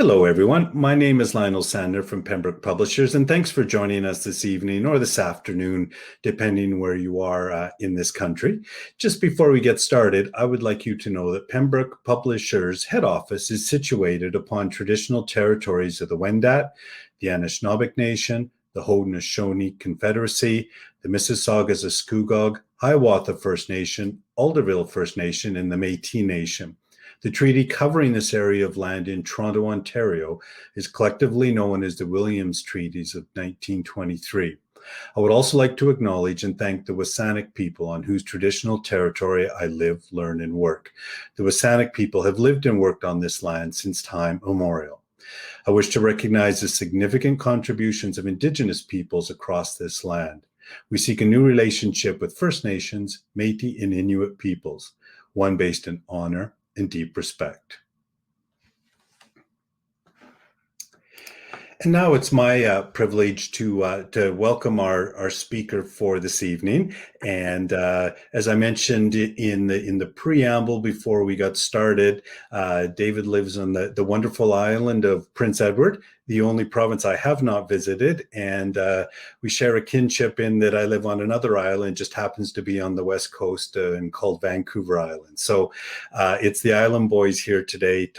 Hello, everyone. My name is Lionel Sander from Pembroke Publishers, and thanks for joining us this evening or this afternoon, depending where you are in this country. Just before we get started, I would like you to know that Pembroke Publishers' head office is situated upon traditional territories of the Wendat, the Anishinaabeg Nation, the Haudenosaunee Confederacy, the Mississaugas of Scugog, Hiawatha First Nation, Alderville First Nation, and the Métis Nation. The treaty covering this area of land in Toronto, Ontario, is collectively known as the Williams Treaties of 1923. I would also like to acknowledge and thank the WSÁNEĆ people on whose traditional territory I live, learn, and work. The WSÁNEĆ people have lived and worked on this land since time immemorial. I wish to recognize the significant contributions of Indigenous peoples across this land. We seek a new relationship with First Nations, Métis, and Inuit peoples, one based in honor and deep respect. And now it's my privilege to welcome our speaker for this evening. And as I mentioned in the preamble before we got started, David lives on the wonderful island of Prince Edward, the only province I have not visited. And we share a kinship in that I live on another island, just happens to be on the west coast and called Vancouver Island. So it's the Island Boys here today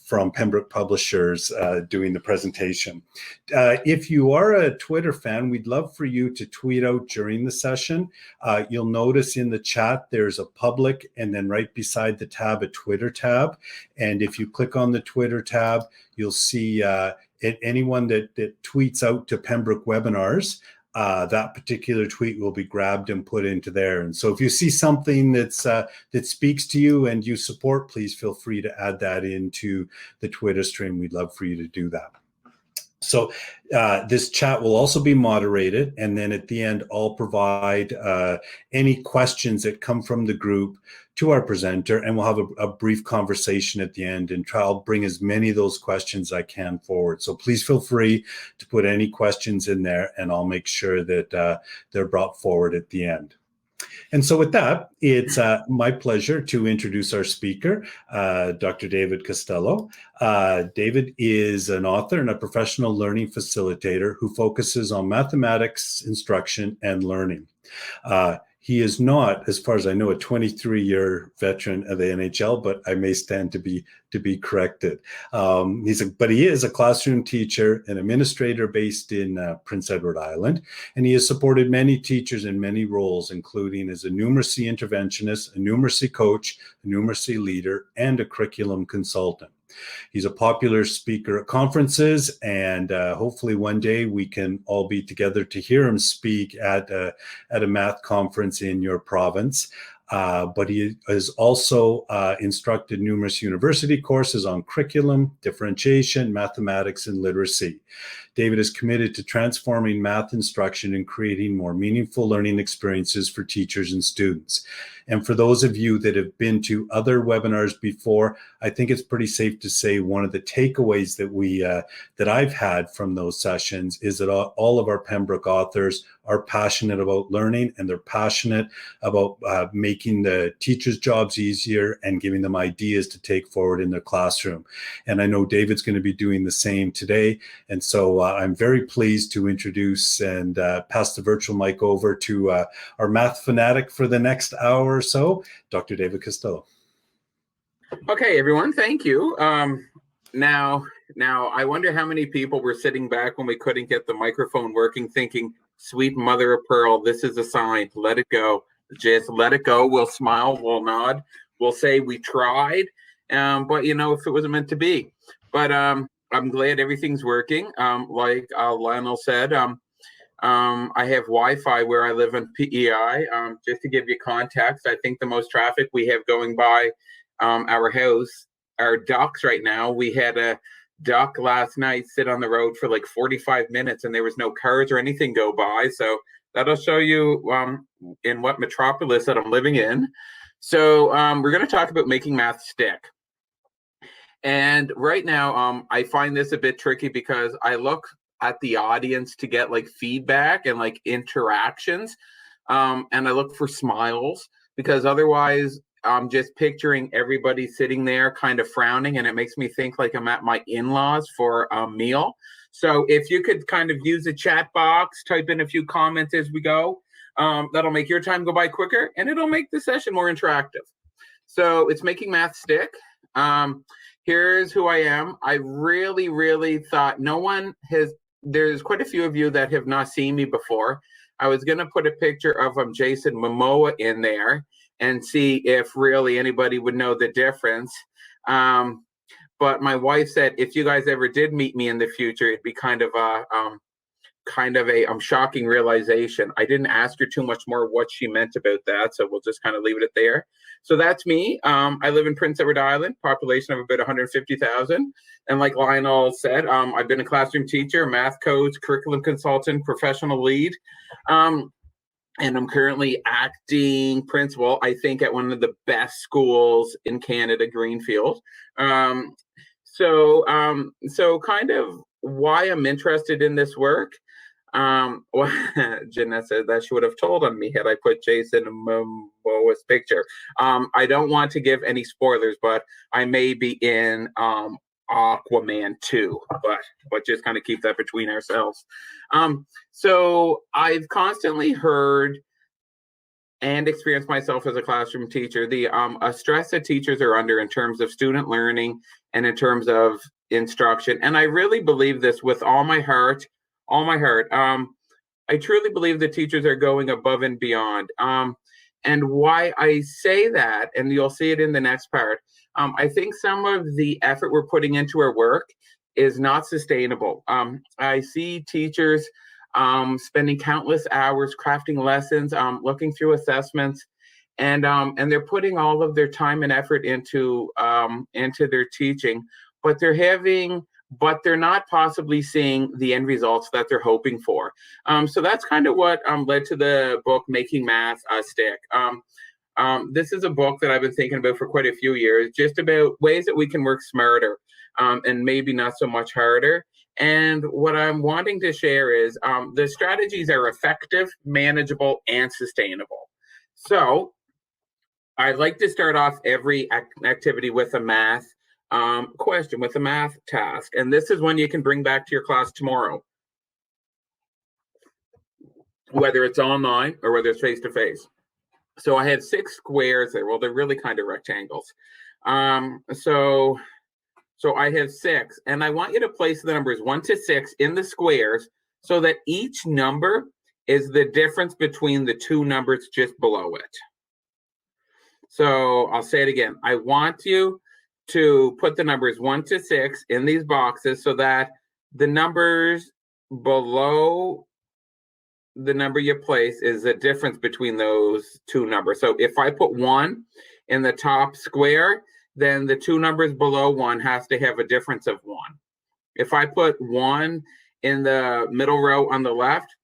from Pembroke Publishers doing the presentation. If you are a Twitter fan, we'd love for you to tweet out during the session. You'll notice in the chat there's a public and then right beside the tab a Twitter tab. And if you click on the Twitter tab, you'll see anyone that tweets out to Pembroke Webinars, that particular tweet will be grabbed and put into there. And so if you see something that speaks to you and you support, please feel free to add that into the Twitter stream. We'd love for you to do that. So this chat will also be moderated, and then at the end, I'll provide any questions that come from the group to our presenter, and we'll have a brief conversation at the end, and I'll bring as many of those questions as I can forward. So please feel free to put any questions in there, and I'll make sure that they're brought forward at the end. And so with that, it's my pleasure to introduce our speaker, Dr. David Costello. David is an author and a professional learning facilitator who focuses on mathematics instruction and learning. He is not, as far as I know, a 23-year veteran of the NHL, but I may stand to be corrected. But he is a classroom teacher and administrator based in Prince Edward Island, and he has supported many teachers in many roles, including as a numeracy interventionist, a numeracy coach, a numeracy leader, and a curriculum consultant. He's a popular speaker at conferences, and hopefully one day we can all be together to hear him speak at a math conference in your province. But he has also instructed numerous university courses on curriculum, differentiation, mathematics, and literacy. David is committed to transforming math instruction and creating more meaningful learning experiences for teachers and students. And for those of you that have been to other webinars before, I think it's pretty safe to say one of the takeaways that I've had from those sessions is that all of our Pembroke authors are passionate about learning, and they're passionate about making the teachers' jobs easier and giving them ideas to take forward in their classroom. And I know David's going to be doing the same today. And so I'm very pleased to introduce and pass the virtual mic over to our math fanatic for the next hour or so, Dr. David Costello. Okay, everyone, thank you. Now, I wonder how many people were sitting back when we couldn't get the microphone working thinking, sweet mother of pearl, this is a sign, let it go. Just let it go. We'll smile, we'll nod, we'll say we tried, but you know, if it wasn't meant to be. But I'm glad everything's working. Like Lionel said, I have Wi-Fi where I live in PEI. Just to give you context, I think the most traffic we have going by our house are ducks right now. We had a duck last night sit on the road for like 45 minutes and there was no cars or anything go by. So that'll show you in what metropolis that I'm living in. So we're going to talk about making math stick. And right now, I find this a bit tricky because I look at the audience to get like feedback and like interactions. And I look for smiles because otherwise I'm just picturing everybody sitting there kind of frowning, and it makes me think like I'm at my in-laws for a meal. So if you could kind of use the chat box, type in a few comments as we go, that'll make your time go by quicker, and it'll make the session more interactive. So it's making math stick. Here's who I am. I really, really thought no one has, there's quite a few of you that have not seen me before. I was going to put a picture of Jason Momoa in there and see if really anybody would know the difference. But my wife said, if you guys ever did meet me in the future, it'd be kind of a shocking realization. I didn't ask her too much more what she meant about that, so we'll just kind of leave it there. So that's me. I live in Prince Edward Island, population of about 150,000. And like Lionel said, I've been a classroom teacher, math coach, curriculum consultant, professional lead. And I'm currently acting principal, I think, at one of the best schools in Canada, Greenfield. So kind of why I'm interested in this work. Well, Jeanette said that she would have told on me had I put Jason Momoa's picture. I don't want to give any spoilers, but I may be in Aquaman 2, but just kind of keep that between ourselves. So I've constantly heard and experienced myself as a classroom teacher the stress that teachers are under in terms of student learning and in terms of instruction. And I really believe this with all my heart. I truly believe the teachers are going above and beyond. And why I say that, and you'll see it in the next part, I think some of the effort we're putting into our work is not sustainable. I see teachers spending countless hours crafting lessons, looking through assessments, and they're putting all of their time and effort into their teaching, but they're not possibly seeing the end results that they're hoping for. So that's kind of what led to the book Making Math Stick. This is a book that I've been thinking about for quite a few years, just about ways that we can work smarter and maybe not so much harder. And what I'm wanting to share is the strategies are effective, manageable, and sustainable. So I'd like to start off every activity with a math question, with a math task. And this is one you can bring back to your class tomorrow, whether it's online or whether it's face-to-face. So I had 6 squares there. Well, they're really kind of rectangles. So I have 6, and I want you to place the numbers 1 to 6 in the squares so that each number is the difference between the 2 numbers just below it. So I'll say it again. I want you to put the numbers 1 to 6 in these boxes so that the numbers below the number you place is the difference between those 2 numbers. So if I put 1 in the top square, then the 2 numbers below 1 has to have a difference of 1. If I put 1 in the middle row on the left,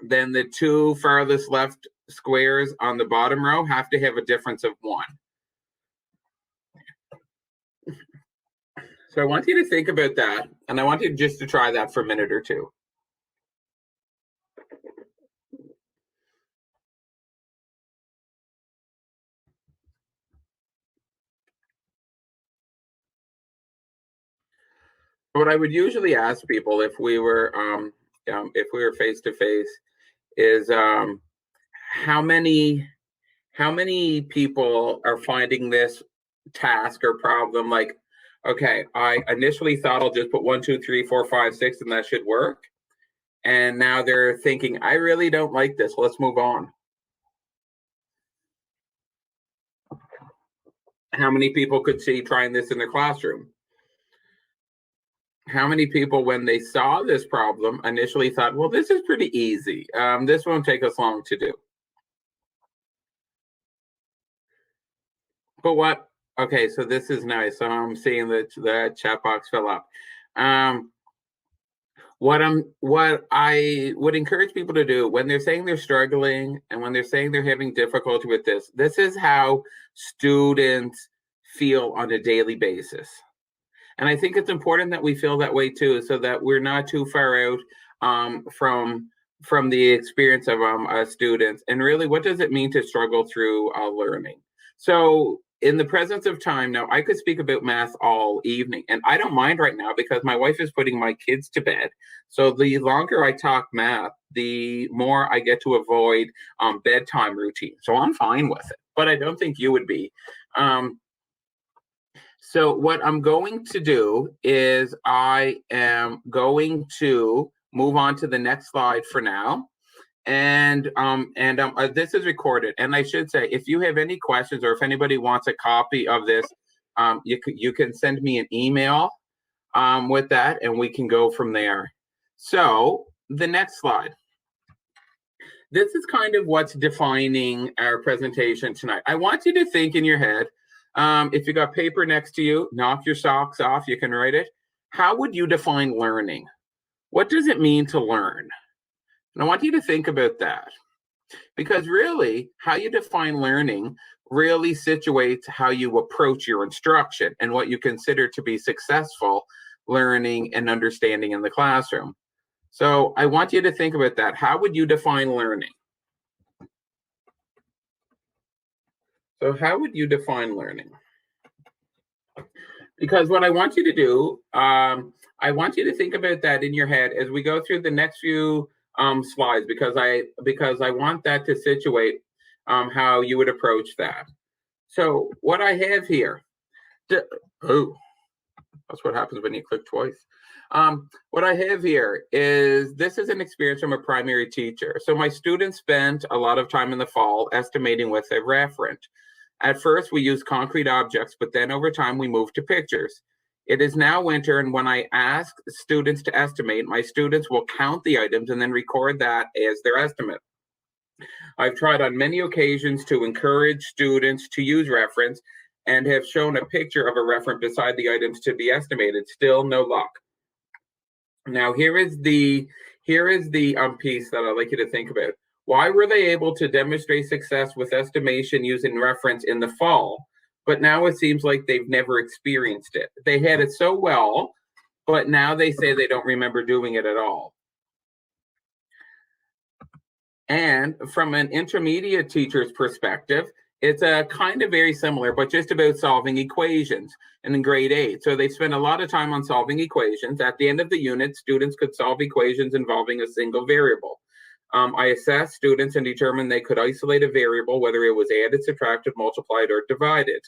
then the 2 farthest left squares on the bottom row have to have a difference of 1. So I want you to think about that, and I want you just to try that for a minute or two. What I would usually ask people if we were face to face is how many people are finding this task or problem like, okay, I initially thought I'll just put 1, 2, 3, 4, 5, 6, and that should work. And now they're thinking, I really don't like this. Let's move on. How many people could see trying this in their classroom? How many people, when they saw this problem, initially thought, well, this is pretty easy. This won't take us long to do. But what? Okay, so this is nice. So I'm seeing that the chat box fill up. What I would encourage people to do when they're saying they're struggling and when they're saying they're having difficulty with this is how students feel on a daily basis. And I think it's important that we feel that way too, so that we're not too far out from the experience of students. And really, what does it mean to struggle through learning? So in the presence of time now, I could speak about math all evening, and I don't mind right now because my wife is putting my kids to bed. So the longer I talk math, the more I get to avoid bedtime routine. So I'm fine with it, but I don't think you would be. So what I'm going to do is I am going to move on to the next slide for now. And this is recorded. And I should say, if you have any questions or if anybody wants a copy of this, you can send me an email with that, and we can go from there. So the next slide. This is kind of what's defining our presentation tonight. I want you to think in your head, if you got paper next to you, knock your socks off, you can write it. How would you define learning? What does it mean to learn? And I want you to think about that, because really how you define learning really situates how you approach your instruction and what you consider to be successful learning and understanding in the classroom. So I want you to think about that. How would you define learning? So how would you define learning? Because what I want you to do, I want you to think about that in your head as we go through the next few slides, because I want that to situate how you would approach that. So what I have here, oh, that's what happens when you click twice. What I have here is, this is an experience from a primary teacher. So my students spent a lot of time in the fall estimating with a referent. At first, we used concrete objects, but then over time, we moved to pictures. It is now winter, and when I ask students to estimate, my students will count the items and then record that as their estimate. I've tried on many occasions to encourage students to use reference and have shown a picture of a referent beside the items to be estimated. Still no luck. Now, here is the piece that I'd like you to think about. Why were they able to demonstrate success with estimation using reference in the fall, but now it seems like they've never experienced it? They had it so well, but now they say they don't remember doing it at all. And from an intermediate teacher's perspective, it's a kind of very similar, but just about solving equations in grade 8. So they spent a lot of time on solving equations. At the end of the unit, students could solve equations involving a single variable. I assessed students and determined they could isolate a variable, whether it was added, subtracted, multiplied, or divided.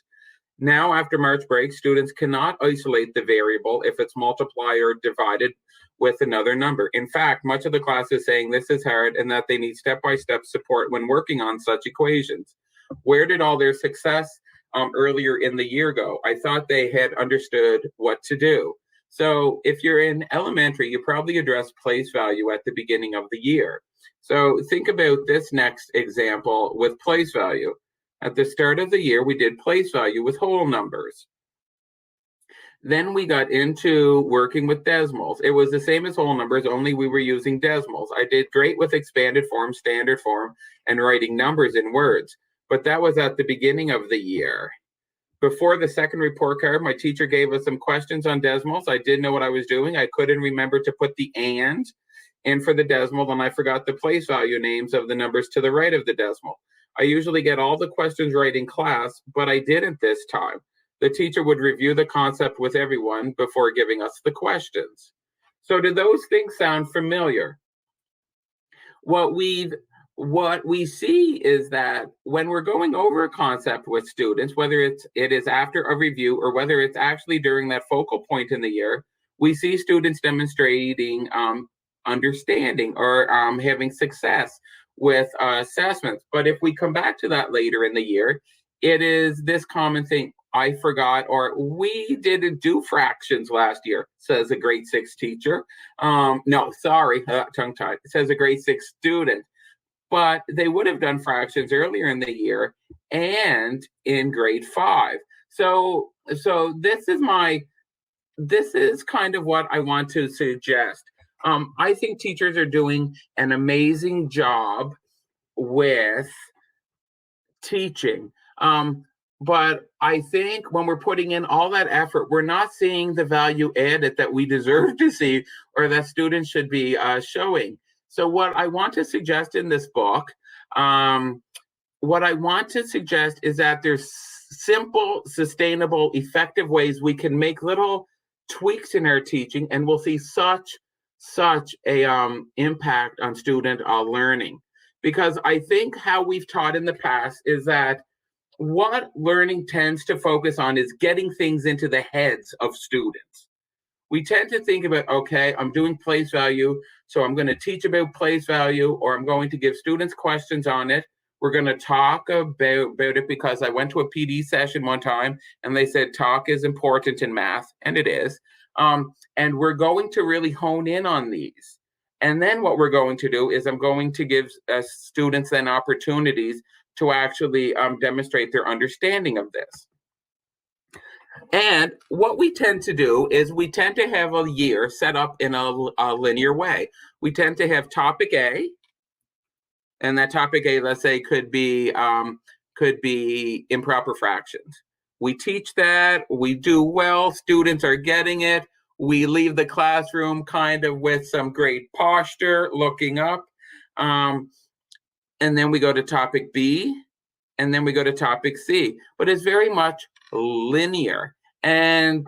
Now, after March break, students cannot isolate the variable if it's multiplied or divided with another number. In fact, much of the class is saying this is hard and that they need step-by-step support when working on such equations. Where did all their success earlier in the year go? I thought they had understood what to do. So if you're in elementary, you probably address place value at the beginning of the year. So think about this next example with place value. At the start of the year, we did place value with whole numbers. Then we got into working with decimals. It was the same as whole numbers, only we were using decimals. I did great with expanded form, standard form, and writing numbers in words, but that was at the beginning of the year. Before the second report card, my teacher gave us some questions on decimals. I didn't know what I was doing. I couldn't remember to put the and in for the decimal, and I forgot the place value names of the numbers to the right of the decimal. I usually get all the questions right in class, but I didn't this time. The teacher would review the concept with everyone before giving us the questions. So do those things sound familiar? What we see is that when we're going over a concept with students, whether it is after a review or whether it's actually during that focal point in the year, we see students demonstrating understanding or having success with assessments. But if we come back to that later in the year, it is this common thing: I forgot, or we didn't do fractions last year, says a grade 6 teacher. No, sorry, tongue-tied, says a grade 6 student. But they would have done fractions earlier in the year and in grade 5. So this is kind of what I want to suggest. I think teachers are doing an amazing job with teaching. But I think when we're putting in all that effort, we're not seeing the value added that we deserve to see or that students should be showing. So what I want to suggest in this book what I want to suggest is that there's simple, sustainable, effective ways we can make little tweaks in our teaching, and we'll see such a impact on student learning. Because I think how we've taught in the past is that what learning tends to focus on is getting things into the heads of students. We tend to think about, okay, I'm doing place value, so I'm going to teach about place value, or I'm going to give students questions on it. We're going to talk about it because I went to a PD session one time and they said talk is important in math, and it is. And we're going to really hone in on these. And then what we're going to do is I'm going to give students then opportunities to actually demonstrate their understanding of this. And what we tend to do is we tend to have a year set up in a linear way. We tend to have topic A, and that topic A, let's say, could be improper fractions. We teach that, we do well, students are getting it. We leave the classroom kind of with some great posture, looking up. And then we go to topic B, and then we go to topic C. But it's very much linear. And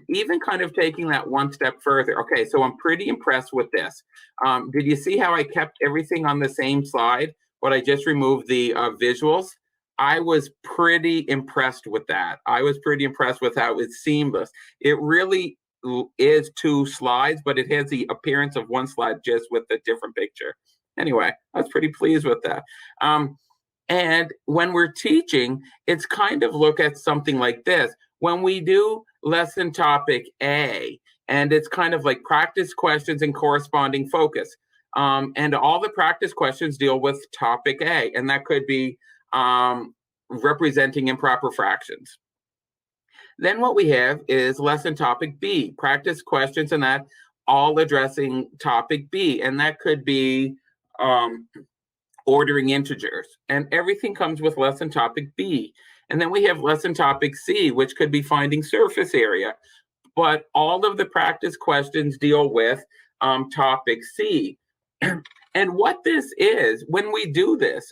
even kind of taking that one step further. Okay, so I'm pretty impressed with this. Did you see how I kept everything on the same slide, but I just removed the visuals? I was pretty impressed with that. I was pretty impressed with how it's seamless. It really is two slides, but it has the appearance of one slide just with a different picture. Anyway, I was pretty pleased with that. And when we're teaching, it's kind of look at something like this. When we do lesson topic A, and it's kind of like practice questions and corresponding focus. And all the practice questions deal with topic A, and that could be representing improper fractions. Then what we have is lesson topic B, practice questions, and that all addressing topic B, and that could be ordering integers, and everything comes with lesson topic B. And then we have lesson topic C, which could be finding surface area. But all of the practice questions deal with topic C. And what this is, when we do this,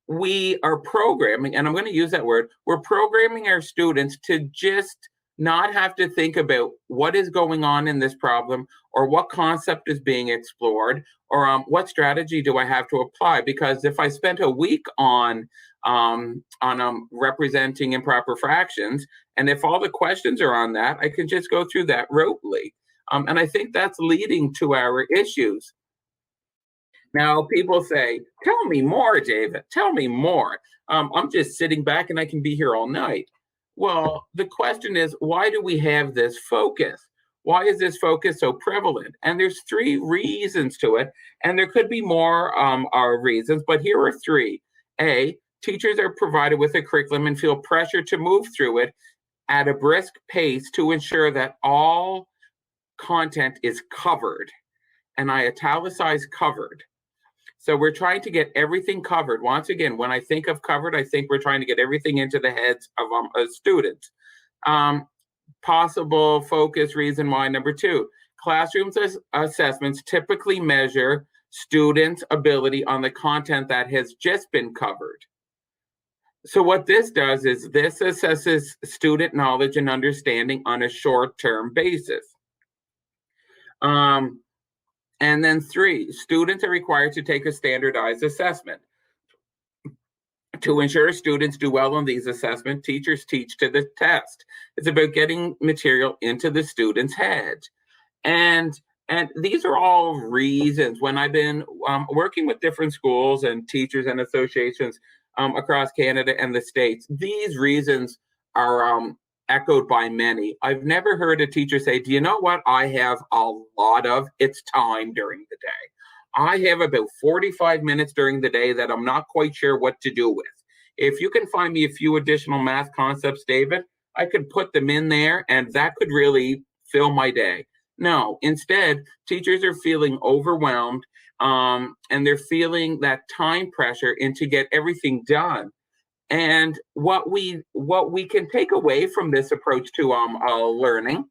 we are programming, and I'm going to use that word, we're programming our students to just not have to think about what is going on in this problem or what concept is being explored or what strategy do I have to apply. Because if I spent a week on representing improper fractions, and if all the questions are on that, I can just go through that rotely. And I think that's leading to our issues. Now, people say, tell me more, David, tell me more. I'm just sitting back and I can be here all night. Well, the question is, why do we have this focus? Why is this focus so prevalent? And there's three reasons to it, and there could be more reasons, but here are three. A, teachers are provided with a curriculum and feel pressure to move through it at a brisk pace to ensure that all content is covered. And I italicize covered. So we're trying to get everything covered. Once again, when I think of covered, I think we're trying to get everything into the heads of students. Possible focus reason why, number two, classroom assessments typically measure students' ability on the content that has just been covered. So what this does is this assesses student knowledge and understanding on a short-term basis. And then three, students are required to take a standardized assessment. To ensure students do well on these assessments, teachers teach to the test. It's about getting material into the student's head. And these are all reasons when I've been working with different schools and teachers and associations across Canada and the States, these reasons are echoed by many. I've never heard a teacher say, do you know what I have a lot of? It's time during the day. I have about 45 minutes during the day that I'm not quite sure what to do with. If you can find me a few additional math concepts, David, I could put them in there and that could really fill my day. No, instead, teachers are feeling overwhelmed and they're feeling that time pressure and to get everything done. And what we can take away from this approach to learning,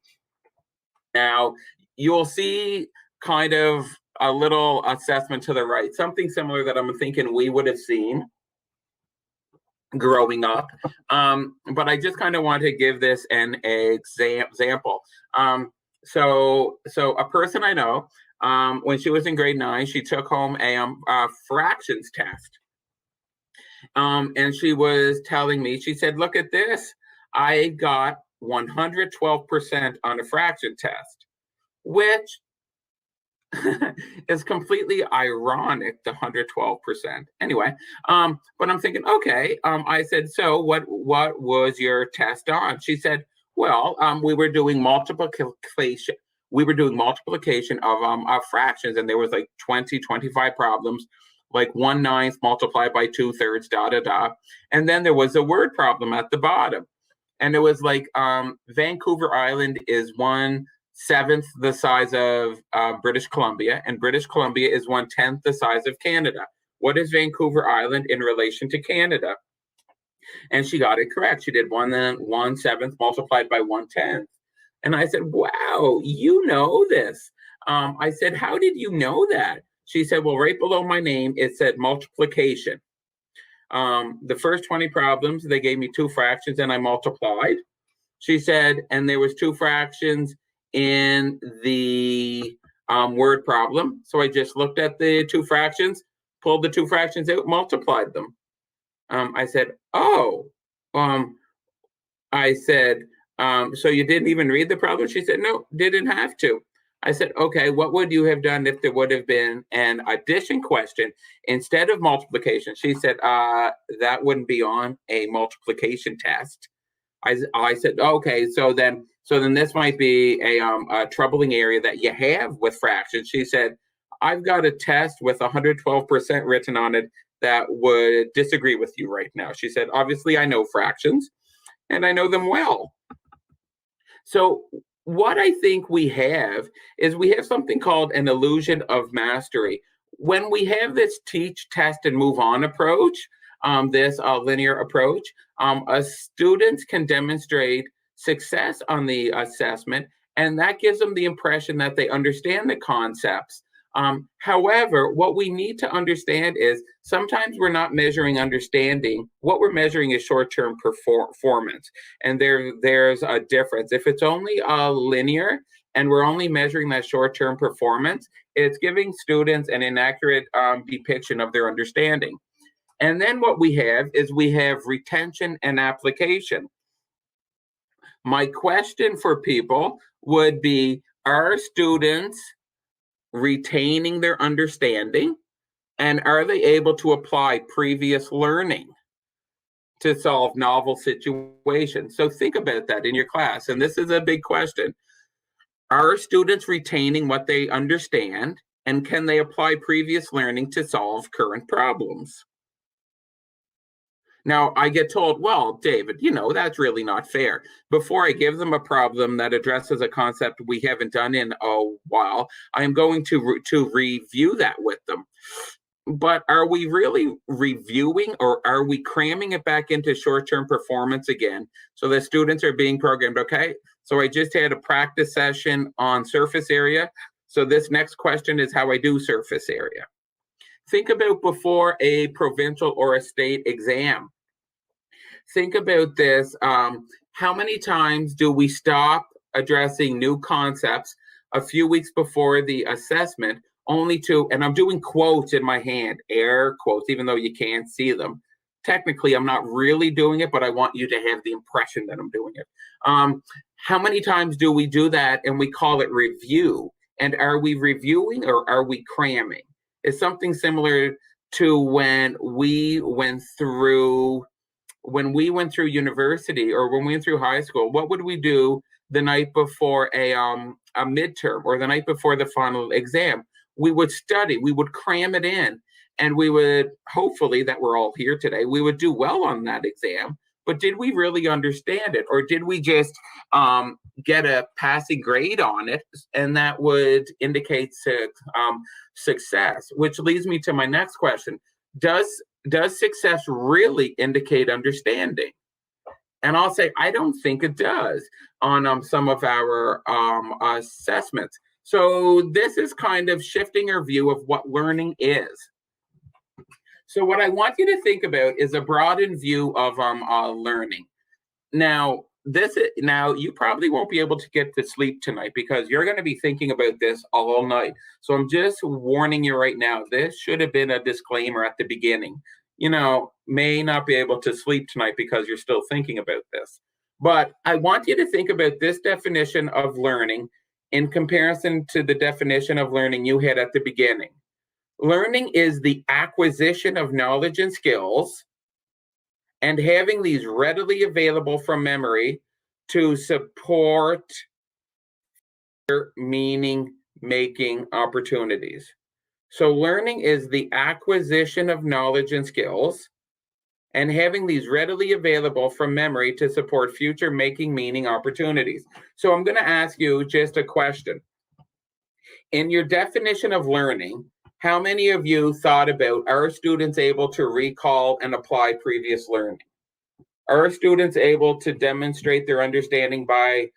now you'll see kind of a little assessment to the right, something similar that I'm thinking we would have seen. growing up. But I just kind of want to give this an example. So a person I know, when she was in grade 9, she took home a fractions test. And she was telling me, she said, look at this. I got 112% on a fraction test, which is completely ironic, the 112%. Anyway, but I'm thinking, okay. I said, so what was your test on? She said, well, we were doing multiplication. We were doing multiplication of fractions, and there was like 25 problems, like 1/9 multiplied by 2/3, da da da. And then there was a word problem at the bottom. And it was like Vancouver Island is 1/7 the size of British Columbia, and British Columbia is 1/10 the size of Canada. What is Vancouver Island in relation to Canada? And she got it correct. She did 1/7 multiplied by 1/10. And I said, wow, you know this. I said, how did you know that? She said, well, right below my name, it said multiplication. The first 20 problems, they gave me 2 fractions and I multiplied. She said, and there was 2 fractions in the word problem. So I just looked at the 2 fractions, pulled the 2 fractions out, multiplied them. I said, oh, I said, so you didn't even read the problem? She said, no, didn't have to. I said, okay, what would you have done if there would have been an addition question instead of multiplication? She said, that wouldn't be on a multiplication test. I said, okay, so then this might be a troubling area that you have with fractions. She said, I've got a test with 112% written on it that would disagree with you right now. She said, obviously, I know fractions and I know them well. So what I think we have is we have something called an illusion of mastery. When we have this teach, test, and move on approach, this linear approach, students can demonstrate success on the assessment, and that gives them the impression that they understand the concepts. However, what we need to understand is sometimes we're not measuring understanding. What we're measuring is short-term performance, and there's a difference. If it's only linear and we're only measuring that short-term performance, it's giving students an inaccurate depiction of their understanding. And then what we have is we have retention and application. My question for people would be, are students retaining their understanding, and are they able to apply previous learning to solve novel situations? So think about that in your class, and this is a big question. Are students retaining what they understand, and can they apply previous learning to solve current problems? Now, I get told, well, David, that's really not fair. Before I give them a problem that addresses a concept we haven't done in a while, I'm going to review that with them. But are we really reviewing, or are we cramming it back into short-term performance again so that students are being programmed? Okay, so I just had a practice session on surface area. So this next question is how I do surface area. Think about before a provincial or a state exam. Think about this. How many times do we stop addressing new concepts a few weeks before the assessment, only to, and I'm doing quotes in my hand, air quotes, even though you can't see them. Technically, I'm not really doing it, but I want you to have the impression that I'm doing it. How many times do we do that and we call it review? And are we reviewing or are we cramming? It's something similar to when we went through university or when we went through high school. What would we do the night before a midterm or the night before the final exam? We would study, we would cram it in, and we would, hopefully that we're all here today, we would do well on that exam. But did we really understand it, or did we just get a passing grade on it, and that would indicate success? Which leads me to my next question. Does success really indicate understanding? And I'll say, I don't think it does on some of our assessments. So this is kind of shifting our view of what learning is. So what I want you to think about is a broadened view of learning. Now you probably won't be able to get to sleep tonight because you're going to be thinking about this all night. So I'm just warning you right now. This should have been a disclaimer at the beginning. May not be able to sleep tonight because you're still thinking about this. But I want you to think about this definition of learning in comparison to the definition of learning you had at the beginning. Learning is the acquisition of knowledge and skills and having these readily available from memory to support meaning-making opportunities. So learning is the acquisition of knowledge and skills and having these readily available from memory to support future making meaning opportunities. So I'm going to ask you just a question. In your definition of learning, how many of you thought about, are students able to recall and apply previous learning? Are students able to demonstrate their understanding by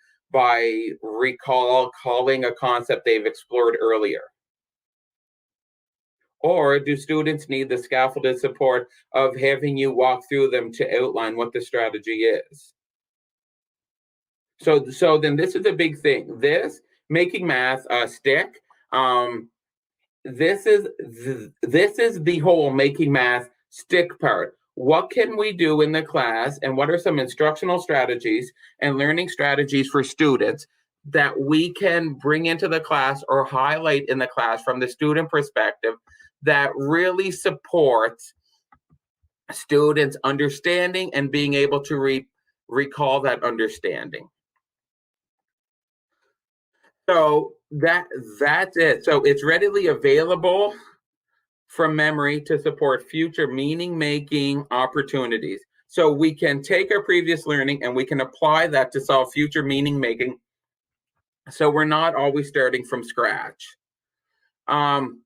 recalling a concept they've explored earlier? Or do students need the scaffolded support of having you walk through them to outline what the strategy is? So then this is a big thing. This making math stick. This is the whole making math stick part. What can we do in the class, and what are some instructional strategies and learning strategies for students that we can bring into the class or highlight in the class from the student perspective that really supports students understanding and being able to recall that understanding? So that's it. So it's readily available from memory to support future meaning-making opportunities. So we can take our previous learning and we can apply that to solve future meaning-making. So we're not always starting from scratch. And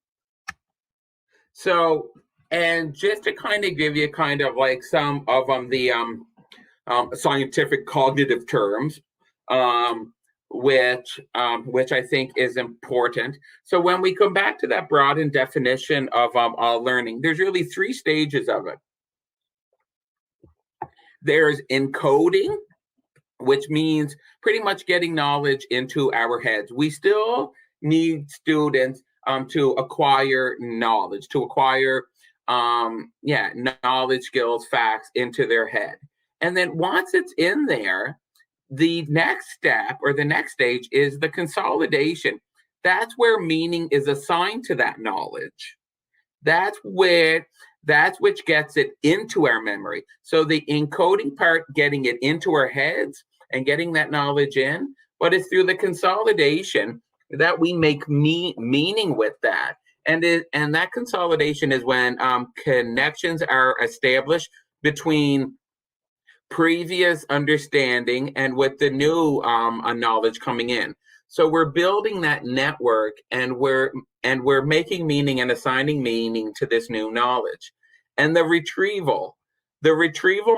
just to kind of give you kind of like some of the scientific cognitive terms, which I think is important. So when we come back to that broadened definition of learning, there's really three stages of it. There's encoding, which means pretty much getting knowledge into our heads. We still need students to acquire knowledge, to acquire knowledge, skills, facts into their head. And then once it's in there, the next step or the next stage is the consolidation. That's where meaning is assigned to that knowledge. That's which gets it into our memory. So the encoding part, getting it into our heads and getting that knowledge in, but it's through the consolidation that we make meaning with that. And that consolidation is when connections are established between previous understanding and with the new knowledge coming in. So we're building that network, and we're making meaning and assigning meaning to this new knowledge. And the retrieval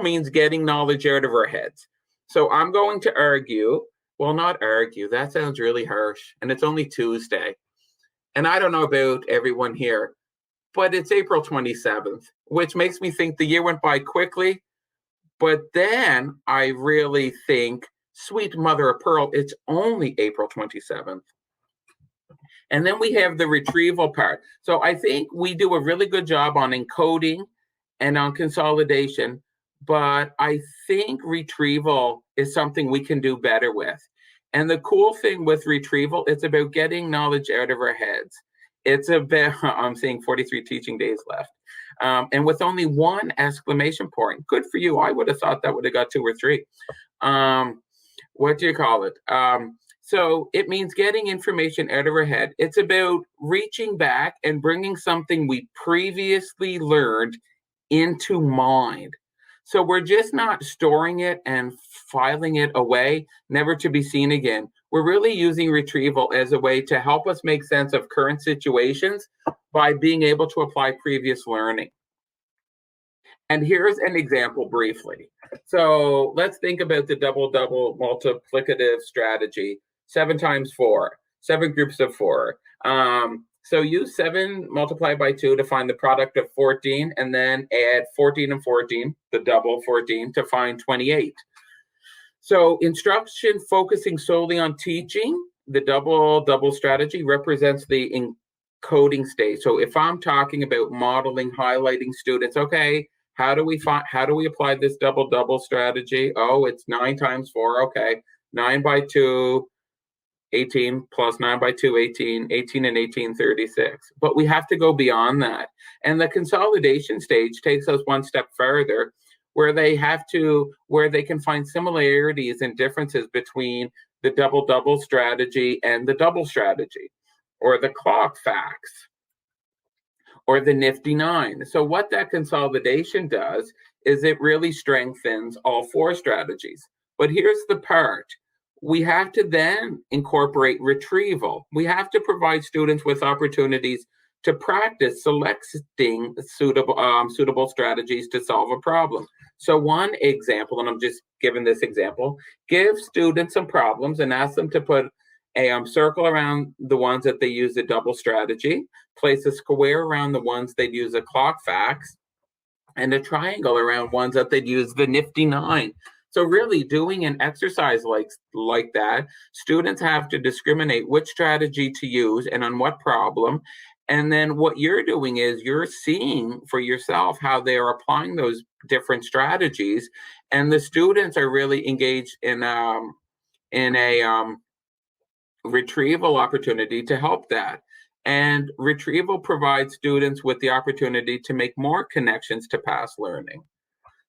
means getting knowledge out of our heads. So I'm going to argue, well, not argue, that sounds really harsh, and it's only Tuesday. And I don't know about everyone here, but it's April 27th, which makes me think the year went by quickly. But then I really think, sweet mother of pearl, it's only April 27th. And then we have the retrieval part. So I think we do a really good job on encoding and on consolidation, but I think retrieval is something we can do better with. And the cool thing with retrieval, it's about getting knowledge out of our heads. It's about, I'm seeing 43 teaching days left. And with only one exclamation point. Good for you. I would have thought that would have got 2 or 3. What do you call it? So it means getting information out of our head. It's about reaching back and bringing something we previously learned into mind. So we're just not storing it and filing it away, never to be seen again. We're really using retrieval as a way to help us make sense of current situations by being able to apply previous learning. And here's an example briefly. So let's think about the double-double multiplicative strategy. 7 times 4, 7 groups of 4. So use 7 multiplied by 2 to find the product of 14, and then add 14 and 14, the double 14, to find 28. So instruction focusing solely on teaching, the double strategy represents the encoding stage. So if I'm talking about modeling, highlighting students, okay, how do we apply this double strategy? Oh, it's 9 times 4. Okay. 9 by 2, 18 plus 9 by 2, 18, 18 and 18, 36. But we have to go beyond that. And the consolidation stage takes us one step further, where they can find similarities and differences between the double strategy and the double strategy, or the clock facts, or the nifty 9. So what that consolidation does is it really strengthens all 4 strategies. But here's the part. We have to then incorporate retrieval. We have to provide students with opportunities to practice selecting suitable strategies to solve a problem. So one example, and I'm just giving this example, give students some problems and ask them to put a circle around the ones that they use the double strategy, place a square around the ones they'd use a clock facts, and a triangle around ones that they'd use the nifty 9. So really doing an exercise like that, students have to discriminate which strategy to use and on what problem. And then what you're doing is you're seeing for yourself how they are applying those different strategies. And the students are really engaged in a retrieval opportunity to help that. And retrieval provides students with the opportunity to make more connections to past learning.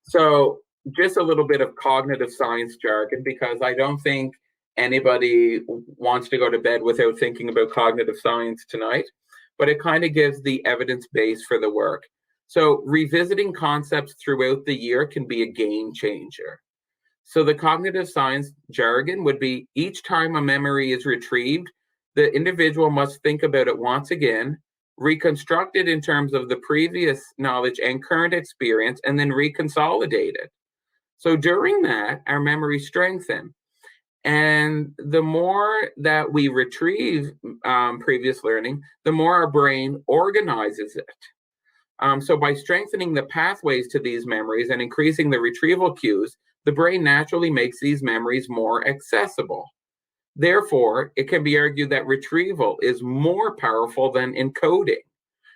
So just a little bit of cognitive science jargon, because I don't think anybody wants to go to bed without thinking about cognitive science tonight, but it kind of gives the evidence base for the work. So revisiting concepts throughout the year can be a game changer. So the cognitive science jargon would be each time a memory is retrieved, the individual must think about it once again, reconstruct it in terms of the previous knowledge and current experience, and then reconsolidate it. So during that, our memory strengthens. And the more that we retrieve previous learning, the more our brain organizes it. So by strengthening the pathways to these memories and increasing the retrieval cues, the brain naturally makes these memories more accessible. Therefore, it can be argued that retrieval is more powerful than encoding.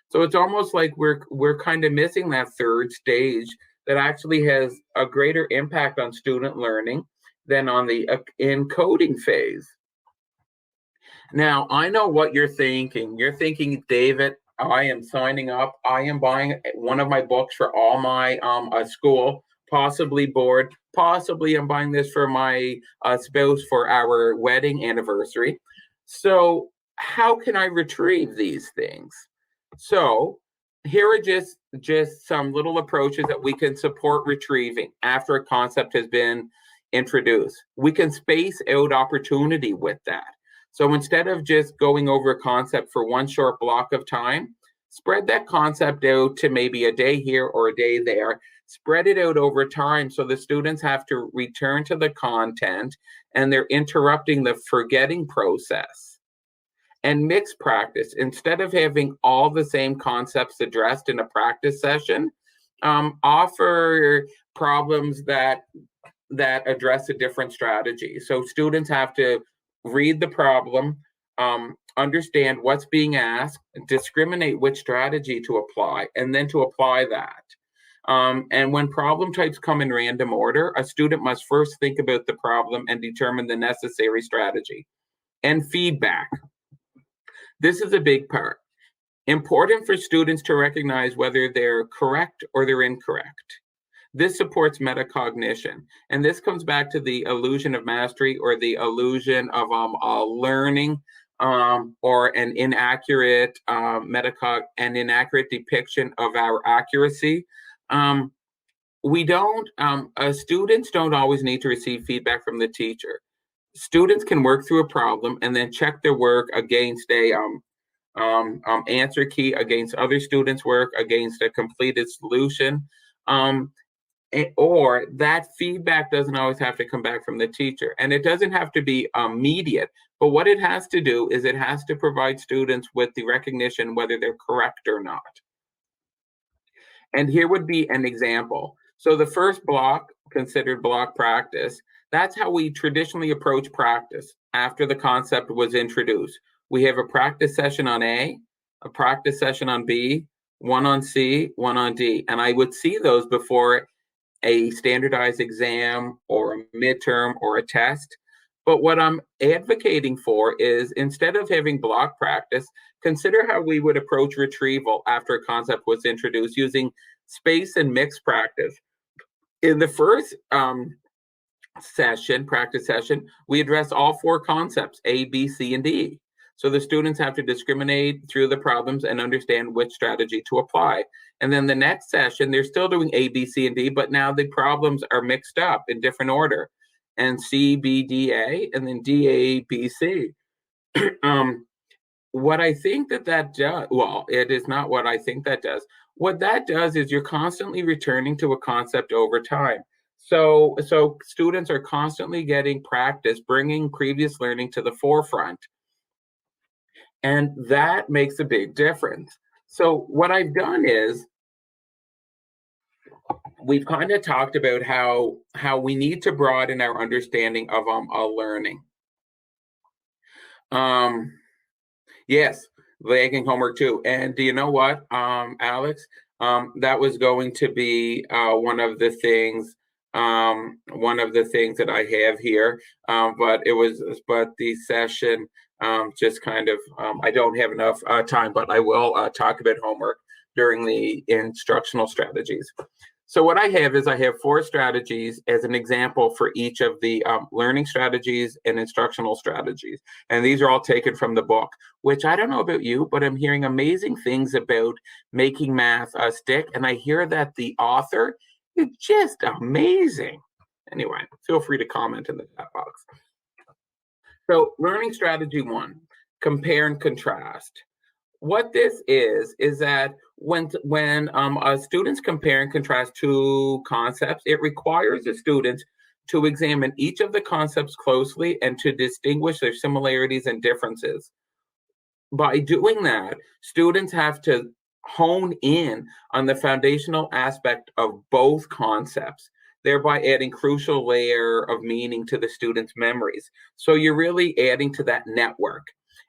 So it's almost like we're kind of missing that third stage that actually has a greater impact on student learning than on the encoding phase. Now, I know what you're thinking. You're thinking, David, I am signing up. I am buying one of my books for all my school, possibly board. Possibly I'm buying this for my spouse for our wedding anniversary. So how can I retrieve these things? So here are just some little approaches that we can support retrieving after a concept has been introduced. We can space out opportunity with that. So instead of just going over a concept for one short block of time, spread that concept out to maybe a day here or a day there. Spread it out over time so the students have to return to the content and they're interrupting the forgetting process. And mix practice. Instead of having all the same concepts addressed in a practice session, offer problems that address a different strategy. So students have to read the problem, understand what's being asked, discriminate which strategy to apply, and then to apply that. And when problem types come in random order, a student must first think about the problem and determine the necessary strategy. And feedback. This is a big part. Important for students to recognize whether they're correct or they're incorrect. This supports metacognition. And this comes back to the illusion of mastery or the illusion of learning or an inaccurate an inaccurate depiction of our accuracy. Students don't always need to receive feedback from the teacher. Students can work through a problem and then check their work against a answer key, against other students' work, against a completed solution. or that feedback doesn't always have to come back from the teacher, and it doesn't have to be immediate. But what it has to do is it has to provide students with the recognition whether they're correct or not. And here would be an example. So the first block, considered block practice, that's how we traditionally approach practice after the concept was introduced. We have a practice session on A, a practice session on B, one on C, one on D. And I would see those before a standardized exam or a midterm or a test. But what I'm advocating for is, instead of having block practice, consider how we would approach retrieval after a concept was introduced, using space and mixed practice. In the first practice session, we address all four concepts, A, B, C, and D. So the students have to discriminate through the problems and understand which strategy to apply. And then the next session, they're still doing A, B, C, and D, but now the problems are mixed up in different order. And C, B, D, A, and then D, A, B, C. What I think that does, well, it is not what I think that does. What that does is you're constantly returning to a concept over time. So students are constantly getting practice, bringing previous learning to the forefront. And that makes a big difference. So what I've done is, we've kind of talked about how we need to broaden our understanding of learning. Yes, lagging homework too. And do you know what, Alex? That was going to be one of the things that I have here. But the session just kind of, I don't have enough time, but I will talk about homework during the instructional strategies. So what I have is, I have 4 strategies as an example for each of the learning strategies and instructional strategies. And these are all taken from the book, which, I don't know about you, but I'm hearing amazing things about making math stick. And I hear that the author is just amazing. Anyway, feel free to comment in the chat box. So learning strategy 1, compare and contrast. What this is that when students compare and contrast 2 concepts, it requires the students to examine each of the concepts closely and to distinguish their similarities and differences. By doing that, students have to hone in on the foundational aspect of both concepts, thereby adding crucial layer of meaning to the students' memories. So you're really adding to that network.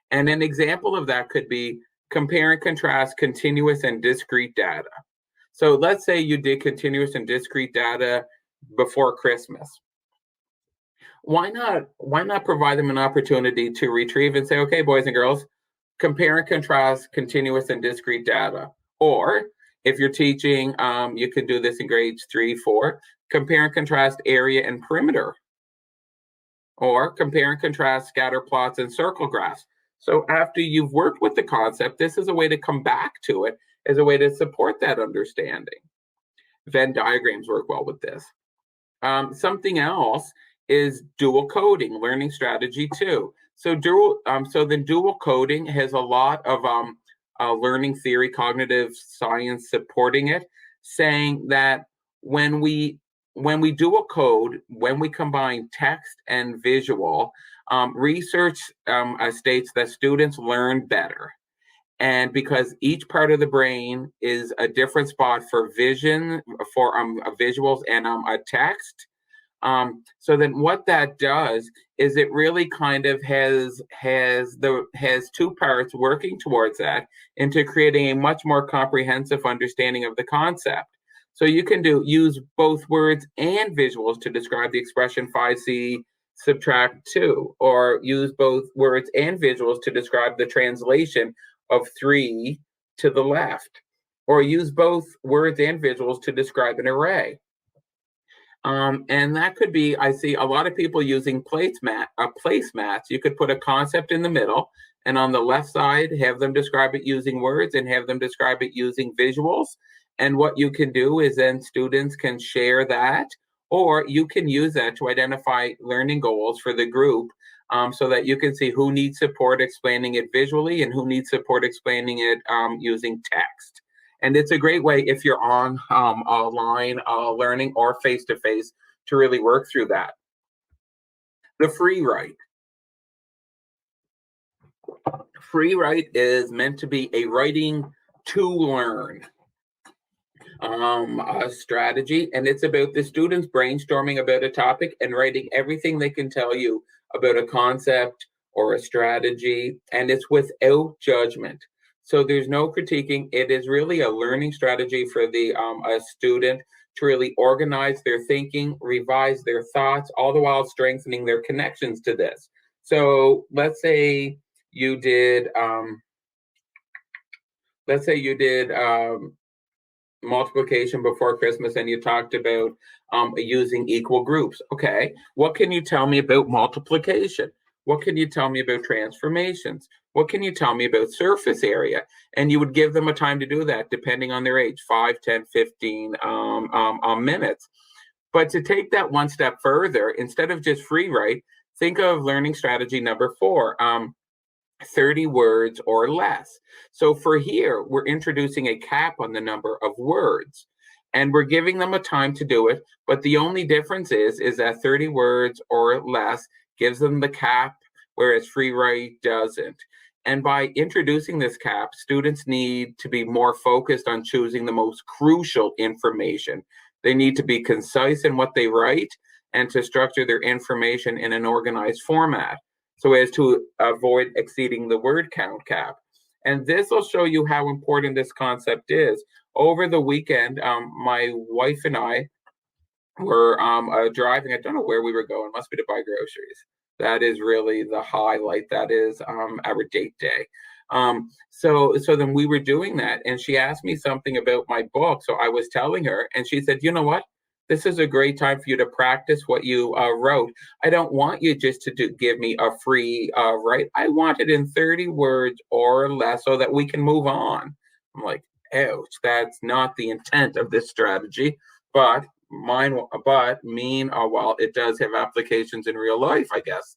And an example of that could be compare and contrast continuous and discrete data. So let's say you did continuous and discrete data before Christmas. Why not provide them an opportunity to retrieve and say, okay, boys and girls, compare and contrast continuous and discrete data. Or if you're teaching, you could do this in grades 3, 4, compare and contrast area and perimeter. Or compare and contrast scatter plots and circle graphs. So after you've worked with the concept, this is a way to come back to it as a way to support that understanding. Venn diagrams work well with this. Something else is dual coding, learning strategy 2. So the dual coding has a lot of learning theory, cognitive science supporting it, saying that when we dual code, when we combine text and visual, research states that students learn better. And because each part of the brain is a different spot for vision, for visuals and a text. So then what that does is it really kind of has 2 parts working towards that into creating a much more comprehensive understanding of the concept. So you can use both words and visuals to describe the expression 5c subtract 2, or use both words and visuals to describe the translation of 3 to the left, or use both words and visuals to describe an array. And that could be, I see a lot of people using placemats. You could put a concept in the middle, and on the left side, have them describe it using words and have them describe it using visuals. And what you can do is then students can share that, or you can use that to identify learning goals for the group, so that you can see who needs support explaining it visually and who needs support explaining it using text. And it's a great way if you're on online learning or face-to-face to really work through that. The free write. Free write is meant to be a writing to learn strategy, and it's about the students brainstorming about a topic and writing everything they can tell you about a concept or a strategy, and it's without judgment. So there's no critiquing. It is really a learning strategy for the a student to really organize their thinking, revise their thoughts, all the while strengthening their connections to this. So you did let's say you did multiplication before Christmas and you talked about using equal groups. Okay, what can you tell me about multiplication? What can you tell me about transformations? What can you tell me about surface area? And you would give them a time to do that depending on their age, 5, 10, 15 minutes. But to take that one step further, instead of just free write, think of learning strategy number 4. 30 words or less. So for here, we're introducing a cap on the number of words and we're giving them a time to do it. But the only difference is that 30 words or less gives them the cap, whereas free write doesn't. And by introducing this cap, students need to be more focused on choosing the most crucial information. They need to be concise in what they write and to structure their information in an organized format so as to avoid exceeding the word count cap. And this will show you how important this concept is. Over the weekend, my wife and I were driving. I don't know where we were going. Must be to buy groceries. That is really the highlight. That is our date day. So then we were doing that, and she asked me something about my book. So I was telling her, and she said, "You know what? This is a great time for you to practice what you wrote. I don't want you just to give me a free write. I want it in 30 words or less so that we can move on." I'm like, ouch, that's not the intent of this strategy. But while it does have applications in real life, I guess.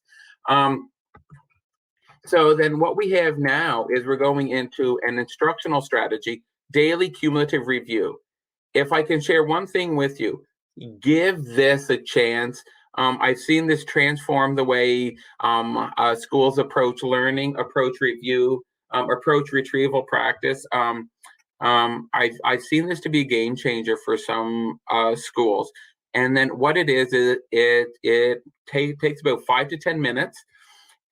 So then what we have now is we're going into an instructional strategy, daily cumulative review. If I can share one thing with you, give this a chance. I've seen this transform the way schools approach learning, approach review, approach retrieval practice. I've seen this to be a game changer for some schools. And then what it is it takes about 5 to 10 minutes.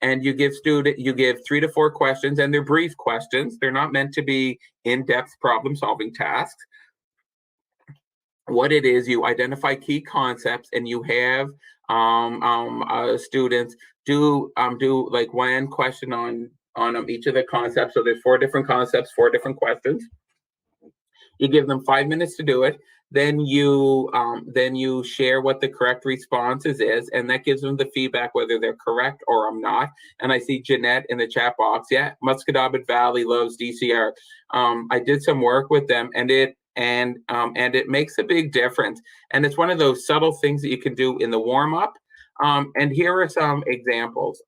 And you give 3 to 4 questions, and they're brief questions. They're not meant to be in-depth problem-solving tasks. What it is, you identify key concepts, and you have students do like one question on each of the concepts. So there's 4 different concepts, 4 different questions. You give them 5 minutes to do it. Then you share what the correct responses is, and that gives them the feedback whether they're correct or I'm not. And I see Jeanette in the chat box. Yeah, Muscatawbin Valley loves DCR. I did some work with them, and it makes a big difference. And it's one of those subtle things that you can do in the warm up. And here are some examples.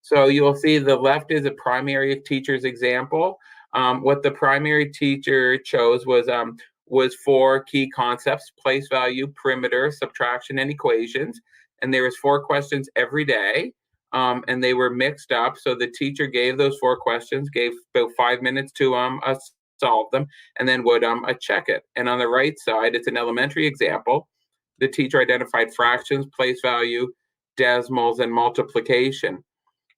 So you'll see the left is a primary teacher's example. What the primary teacher chose was 4 key concepts: place value, perimeter, subtraction, and equations. And there was 4 questions every day, and they were mixed up. So the teacher gave those 4 questions, gave about 5 minutes to solve them, and then would check it. And on the right side, it's an elementary example. The teacher identified fractions, place value, decimals, and multiplication.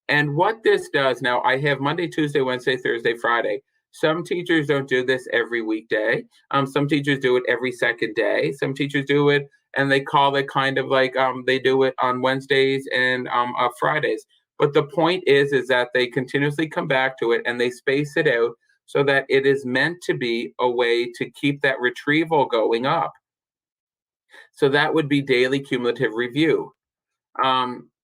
And what this does now, I have Monday, Tuesday, Wednesday, Thursday, Friday. Some teachers don't do this every weekday. Some teachers do it every second day. Some teachers do it and they call it kind of like they do it on Wednesdays and Fridays. But the point is that they continuously come back to it and they space it out so that it is meant to be a way to keep that retrieval going up. So that would be daily cumulative review.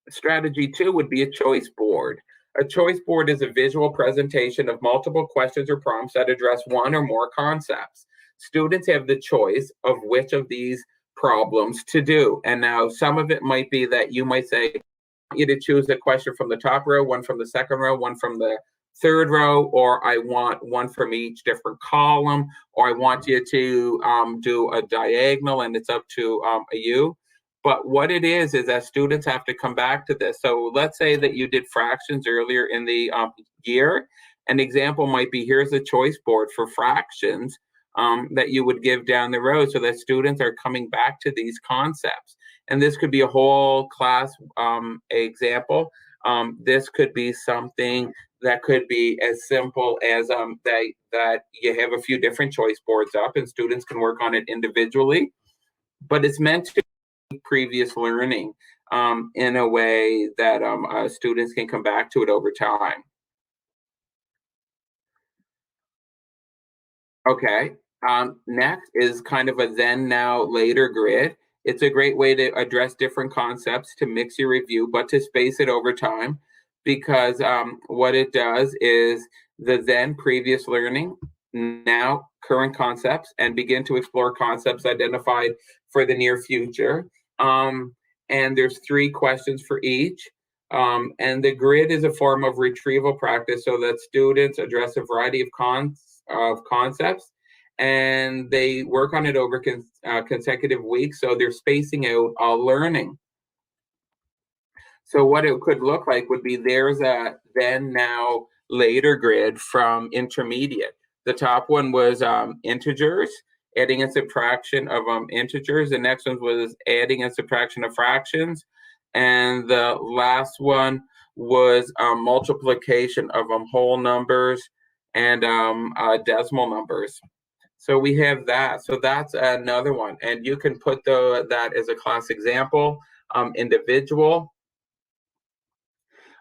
Strategy 2 would be a choice board. A choice board is a visual presentation of multiple questions or prompts that address one or more concepts. Students have the choice of which of these problems to do. And now some of it might be that you might say, I want you to choose a question from the top row, one from the second row, one from the third row, or I want one from each different column, or I want you to do a diagonal and it's up to a U. But what it is that students have to come back to this. So let's say that you did fractions earlier in the year. An example might be, here's a choice board for fractions that you would give down the road so that students are coming back to these concepts. And this could be a whole class example. This could be something that could be as simple as that you have a few different choice boards up and students can work on it individually, but it's meant to be previous learning in a way that students can come back to it over time. Okay. Next is kind of a then, now, later grid. It's a great way to address different concepts, to mix your review, but to space it over time, because what it does is the then, previous learning, now current concepts, and begin to explore concepts identified for the near future. And there's 3 questions for each. And the grid is a form of retrieval practice so that students address a variety of concepts, and they work on it over consecutive weeks. So they're spacing out learning. So what it could look like would be, there's a then, now, later grid from intermediate. The top one was integers, adding and subtraction of integers. The next one was adding and subtraction of fractions. And the last one was multiplication of whole numbers and decimal numbers. So we have that. So that's another one. And you can put that as a class example, individual.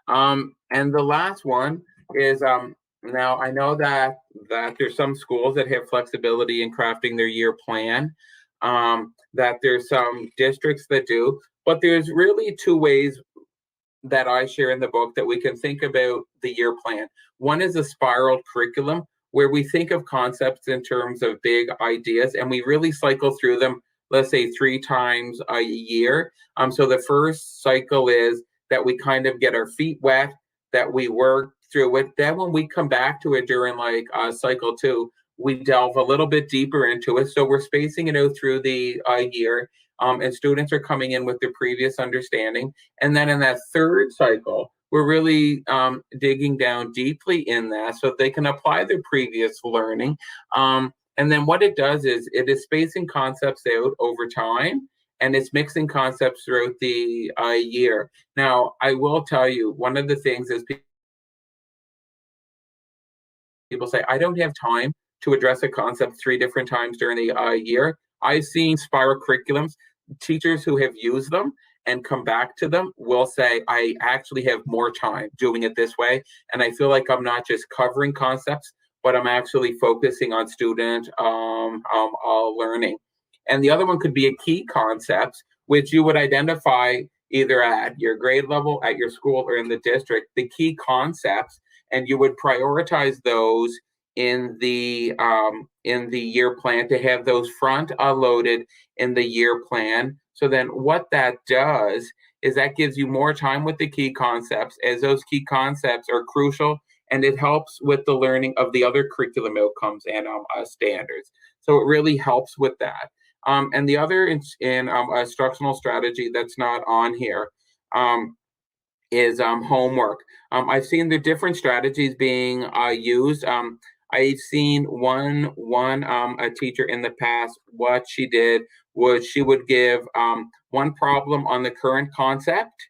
And the last one is, now I know that there's some schools that have flexibility in crafting their year plan, that there's some districts that do, but there's really 2 ways that I share in the book that we can think about the year plan. One is a spiral curriculum, where we think of concepts in terms of big ideas and we really cycle through them, let's say 3 times a year. So the first cycle is that we kind of get our feet wet, that we work through it. Then when we come back to it during like cycle 2, we delve a little bit deeper into it. So we're spacing it out through the year, and students are coming in with their previous understanding. And then in that third cycle, we're really digging down deeply in that so they can apply their previous learning. And then what it does is it is spacing concepts out over time, and it's mixing concepts throughout the year. Now, I will tell you, one of the things is people say, I don't have time to address a concept 3 different times during the year. I've seen spiral curriculums. Teachers who have used them and come back to them will say, I actually have more time doing it this way. And I feel like I'm not just covering concepts, but I'm actually focusing on student learning. And the other one could be a key concept, which you would identify either at your grade level, at your school, or in the district, the key concepts, and you would prioritize those in the year plan to have those front loaded in the year plan. So then what that does is that gives you more time with the key concepts, as those key concepts are crucial, and it helps with the learning of the other curriculum outcomes and standards. So it really helps with that. And the other instructional strategy that's not on here is homework. I've seen the different strategies being used. I've seen one a teacher in the past. What she did was she would give one problem on the current concept,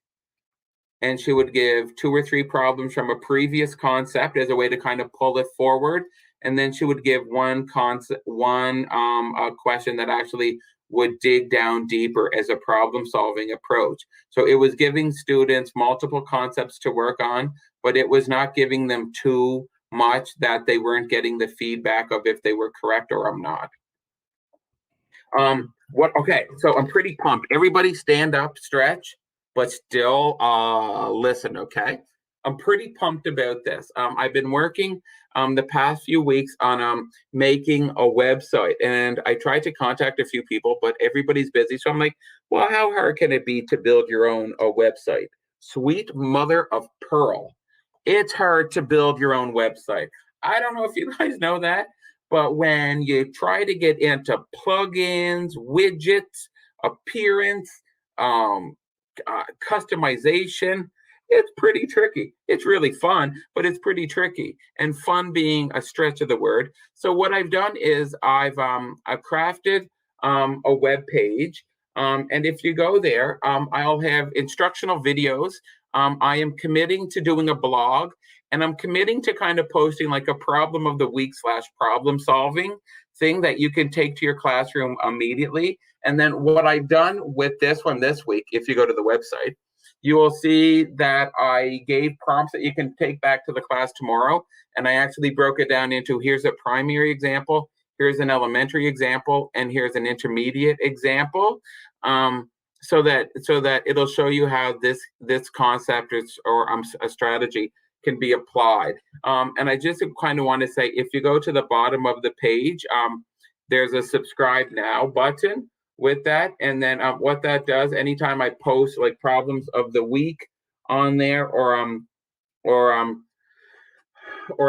and she would give 2 or 3 problems from a previous concept as a way to kind of pull it forward. And then she would give one question that actually would dig down deeper as a problem-solving approach. So it was giving students multiple concepts to work on, but it was not giving them too much that they weren't getting the feedback of if they were correct or I'm not. Okay, so I'm pretty pumped. Everybody stand up, stretch, but still listen, okay? I'm pretty pumped about this. I've been working the past few weeks on making a website, and I tried to contact a few people, but everybody's busy. So I'm like, well, how hard can it be to build your own website? Sweet mother of pearl. it's hard to build your own website. I don't know if you guys know that, but when you try to get into plugins, widgets, appearance, um, customization, it's pretty tricky. It's really fun, but it's pretty tricky. And fun being a stretch of the word. So what I've done is I've crafted a web page, and if you go there, I'll have instructional videos. I am committing to doing a blog, and I'm committing to kind of posting like a problem of the week slash problem solving thing that you can take to your classroom immediately. And then what I've done with this one this week, if you go to the website, you will see that I gave prompts that you can take back to the class tomorrow. And I actually broke it down into, here's a primary example, here's an elementary example, and here's an intermediate example. So that it'll show you how this concept or a strategy can be applied. And I just kind of want to say, if you go to the bottom of the page, there's a subscribe now button with that. And then what that does, anytime I post like problems of the week on there, or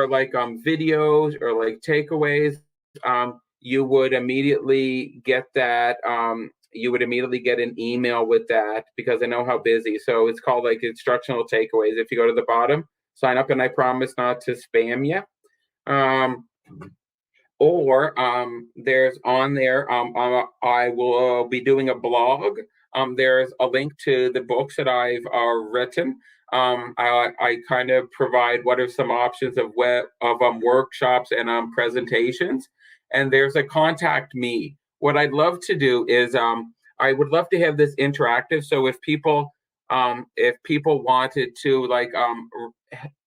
like videos or like takeaways, you would immediately get that. You would immediately get an email with that, because I know how busy. So it's called like instructional takeaways. If you go to the bottom, sign up, and I promise not to spam you. Or there's on there, I will be doing a blog. There's a link to the books that I've written. I kind of provide what are some options of workshops and presentations. And there's a contact me. What I'd love to do is I would love to have this interactive. So if people wanted to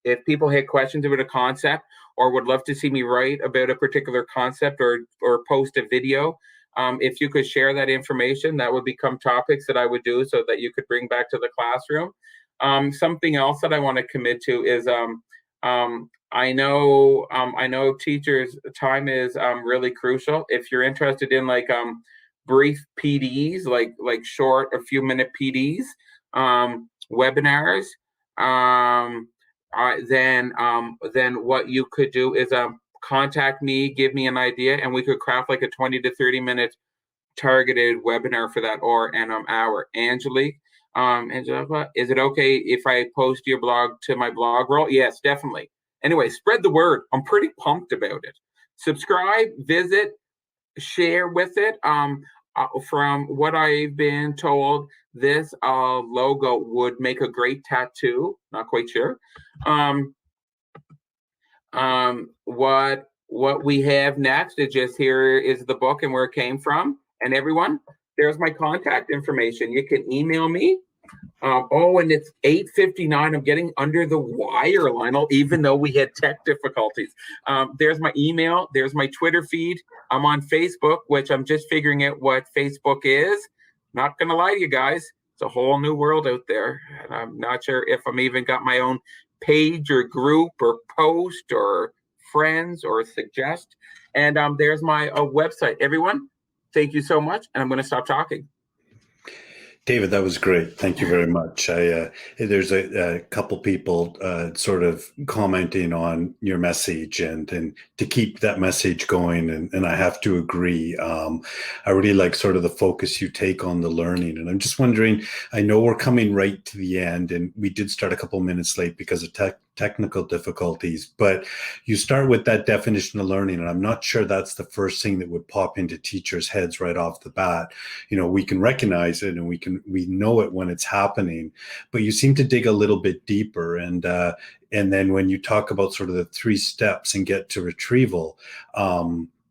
if people had questions about a concept, or would love to see me write about a particular concept, or post a video, if you could share that information, that would become topics that I would do so that you could bring back to the classroom. Something else that I want to commit to is I know teachers' time is really crucial. If you're interested in brief PDs, like short, a few minute PDs, webinars, then what you could do is contact me, give me an idea, and we could craft like a 20 to 30-minute targeted webinar for that, or an hour. Angela, is it okay if I post your blog to my blog roll? Yes, definitely. Anyway, spread the word. I'm pretty pumped about it. Subscribe, visit, share with it. From what I've been told, this logo would make a great tattoo. Not quite sure. What we have next is just, here is the book and where it came from. And everyone, there's my contact information. You can email me. And it's 8:59. I'm getting under the wire, Lionel, even though we had tech difficulties. There's my email. There's my Twitter feed. I'm on Facebook, which I'm just figuring out what Facebook is. Not going to lie to you guys. It's a whole new world out there. And I'm not sure if I'm even got my own page or group or post or friends or suggest. And there's my website. Everyone, thank you so much. And I'm going to stop talking. David, that was great. Thank you very much. There's a couple people sort of commenting on your message, and to keep that message going. And I have to agree. I really like sort of the focus you take on the learning. And I'm just wondering, I know we're coming right to the end, and we did start a couple minutes late because of technical difficulties, but you start with that definition of learning, and I'm not sure that's the first thing that would pop into teachers' heads right off the bat. We can recognize it, and we know it when it's happening, but you seem to dig a little bit deeper, and then when you talk about sort of the 3 steps and get to retrieval,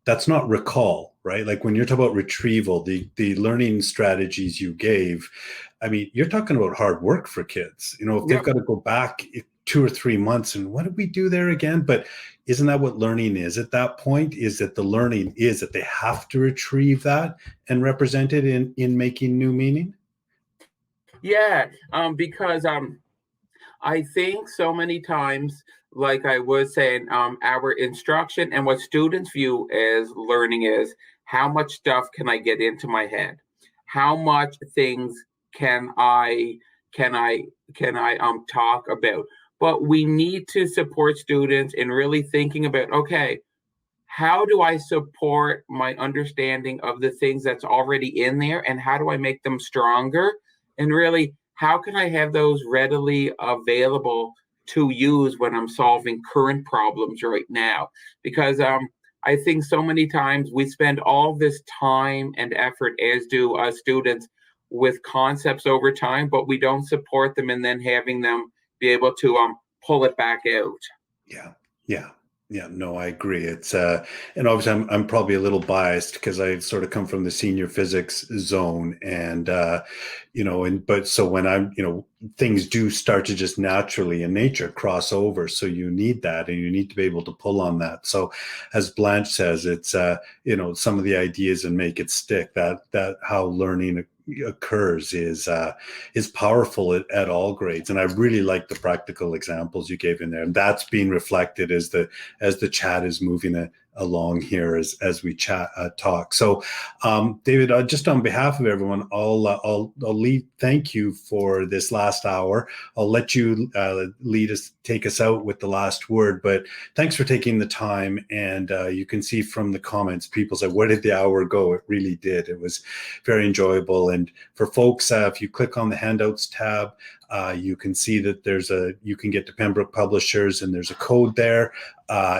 that's not recall, right? Like when you're talking about retrieval, the learning strategies you gave, I mean, you're talking about hard work for kids. If they've got to go back 2 or 3 months and what did we do there again? But isn't that what learning is at that point? Is that the learning is that they have to retrieve that and represent it in making new meaning? Yeah, because I think so many times, like I was saying, our instruction and what students view as learning is, how much stuff can I get into my head? How much things can I talk about? but we need to support students in really thinking about, okay, how do I support my understanding of the things that's already in there, and how do I make them stronger? And really, how can I have those readily available to use when I'm solving current problems right now? Because I think so many times we spend all this time and effort, as do students, with concepts over time, but we don't support them and then having them be able to pull it back out. Yeah, yeah, yeah. No, I agree. It's and obviously I'm probably a little biased because I sort of come from the senior physics zone, and and but so when I'm, things do start to just naturally in nature cross over. So you need that, and you need to be able to pull on that. So, as Blanche says, it's some of the ideas and make it stick. That how learning occurs is powerful at all grades, and I really like the practical examples you gave in there, and that's being reflected as the chat is moving along here as we chat talk. So, David, just on behalf of everyone, I'll lead. Thank you for this last hour. I'll let you take us out with the last word. But thanks for taking the time. And you can see from the comments, people said, "Where did the hour go?" It really did. It was very enjoyable. And for folks, if you click on the handouts tab, you can see that you can get to Pembroke Publishers, and there's a code there.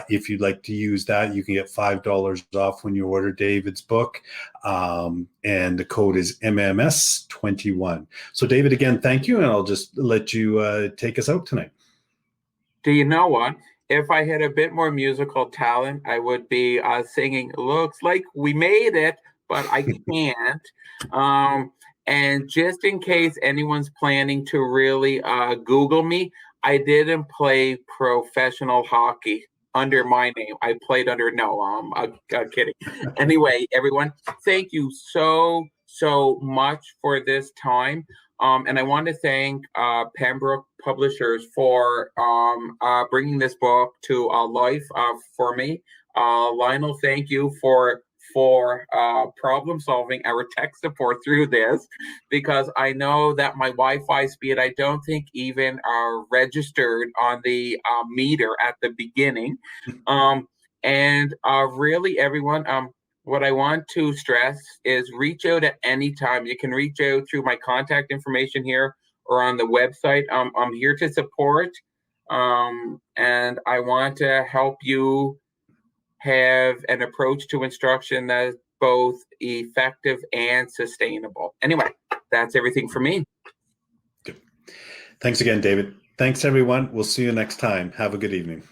If you'd like to use that, you can get $5 off when you order David's book. And the code is MMS21. So, David, again, thank you. And I'll just let you take us out tonight. Do you know what? If I had a bit more musical talent, I would be singing "Looks Like We Made It," but I can't. And just in case anyone's planning to really Google me, I didn't play professional hockey under my name. I played under, no, I'm kidding. Anyway, everyone, thank you so much for this time. And I want to thank Pembroke Publishers for bringing this book to life for me. Lionel, thank you for problem solving our tech support through this, because I know that my Wi-Fi speed, I don't think even registered on the meter at the beginning. And really, everyone, what I want to stress is reach out at any time. You can reach out through my contact information here or on the website. I'm here to support, and I want to help you have an approach to instruction that is both effective and sustainable. Anyway, that's everything for me. Good. Thanks again, David. Thanks, everyone. We'll see you next time. Have a good evening.